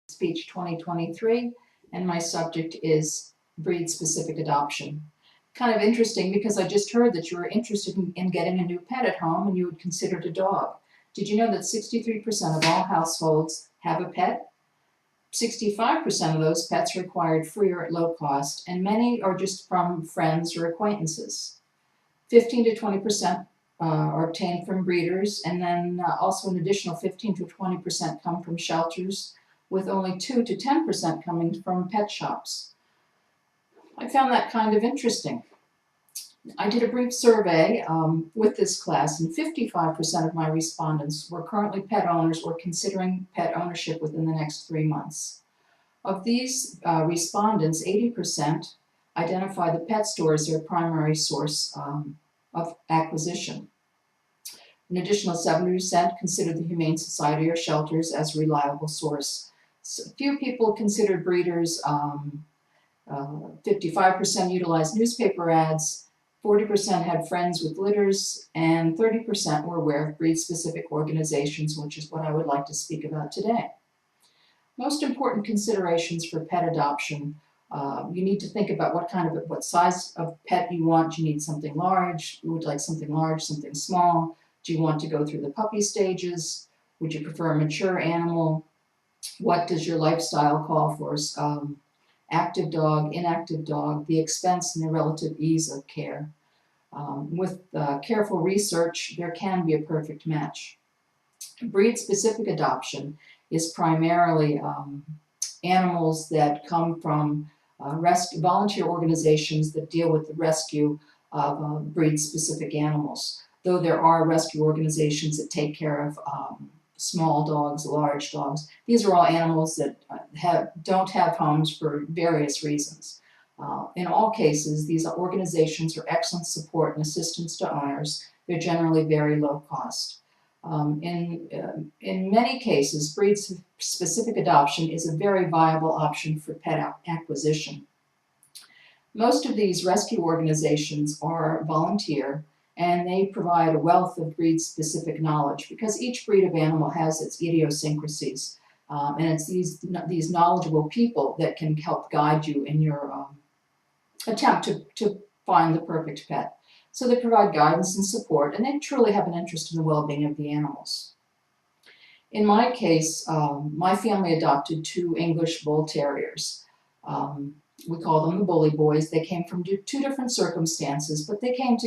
Speech 2023, and my subject is breed-specific adoption. Kind of interesting because I just heard that you were interested in getting a new pet at home and you would consider it a dog. Did you know that 63% of all households have a pet? 65% of those pets are acquired free or at low cost, and many are just from friends or acquaintances. 15 to 20% are obtained from breeders, and then also an additional 15 to 20% come from shelters, with only 2 to 10% coming from pet shops. I found that kind of interesting. I did a brief survey with this class, and 55% of my respondents were currently pet owners or considering pet ownership within the next 3 months. Of these respondents, 80% identify the pet store as their primary source of acquisition. An additional 70% considered the Humane Society or shelters as a reliable source. So few people considered breeders. 55% utilized newspaper ads, 40% had friends with litters, and 30% were aware of breed-specific organizations, which is what I would like to speak about today. Most important considerations for pet adoption. You need to think about what size of pet you want. You need something large. You would like something large, something small. Do you want to go through the puppy stages? Would you prefer a mature animal? What does your lifestyle call for? Active dog, inactive dog, the expense and the relative ease of care. With careful research, there can be a perfect match. Breed-specific adoption is primarily animals that come from volunteer organizations that deal with the rescue of breed-specific animals. Though there are rescue organizations that take care of small dogs, large dogs. These are all animals that don't have homes for various reasons. In all cases, these organizations are excellent support and assistance to owners. They're generally very low cost. In many cases, breed-specific adoption is a very viable option for pet acquisition. Most of these rescue organizations are volunteer, and they provide a wealth of breed-specific knowledge because each breed of animal has its idiosyncrasies, and it's these knowledgeable people that can help guide you in your attempt to find the perfect pet. So they provide guidance and support, and they truly have an interest in the well-being of the animals. In my case, my family adopted 2 English Bull Terriers. We call them the Bully Boys. They came from 2 different circumstances, but they came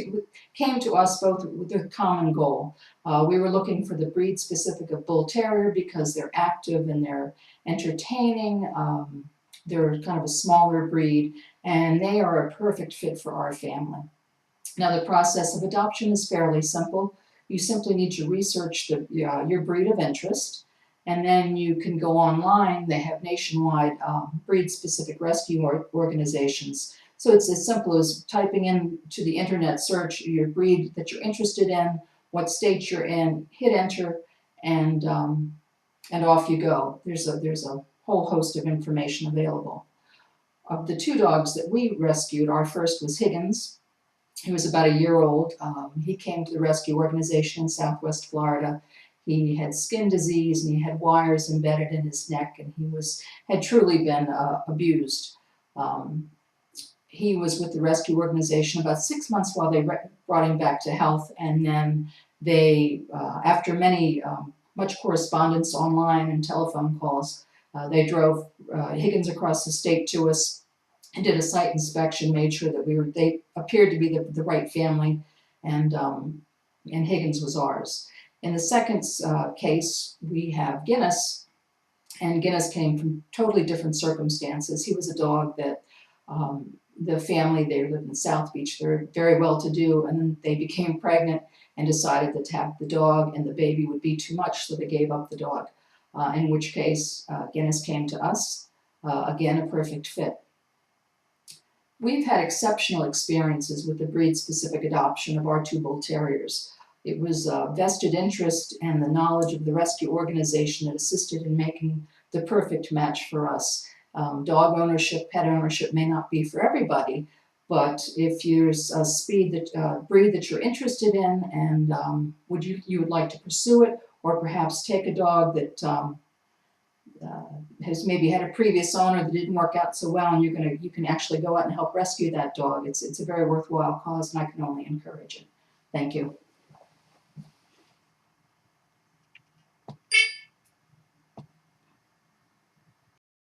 to us both with a common goal. We were looking for the breed specific of Bull Terrier because they're active and they're entertaining. They're kind of a smaller breed, and they are a perfect fit for our family. Now, the process of adoption is fairly simple. You simply need to research your breed of interest, and then you can go online. They have nationwide breed-specific rescue organizations. So it's as simple as typing into the internet search your breed that you're interested in, what state you're in, hit enter, and off you go. There's a whole host of information available. Of the 2 dogs that we rescued, our first was Higgins. He was about a year old. He came to the rescue organization in Southwest Florida. He had skin disease and he had wires embedded in his neck, and he had truly been abused. He was with the rescue organization about 6 months while they brought him back to health, and then they, after much correspondence online and telephone calls, they drove Higgins across the state to us and did a site inspection, made sure that they appeared to be the right family, and Higgins was ours. In the second case, we have Guinness, and Guinness came from totally different circumstances. He was a dog that the family, they lived in South Beach, they're very well-to-do, and then they became pregnant and decided that to have the dog and the baby would be too much, so they gave up the dog, in which case Guinness came to us, again a perfect fit. We've had exceptional experiences with the breed-specific adoption of our 2 Bull Terriers. It was vested interest and the knowledge of the rescue organization that assisted in making the perfect match for us. Dog ownership, pet ownership may not be for everybody, but if there's a breed that you're interested in and you would like to pursue it, or perhaps take a dog that has maybe had a previous owner that didn't work out so well, and you can actually go out and help rescue that dog. It's a very worthwhile cause, and I can only encourage it. Thank you.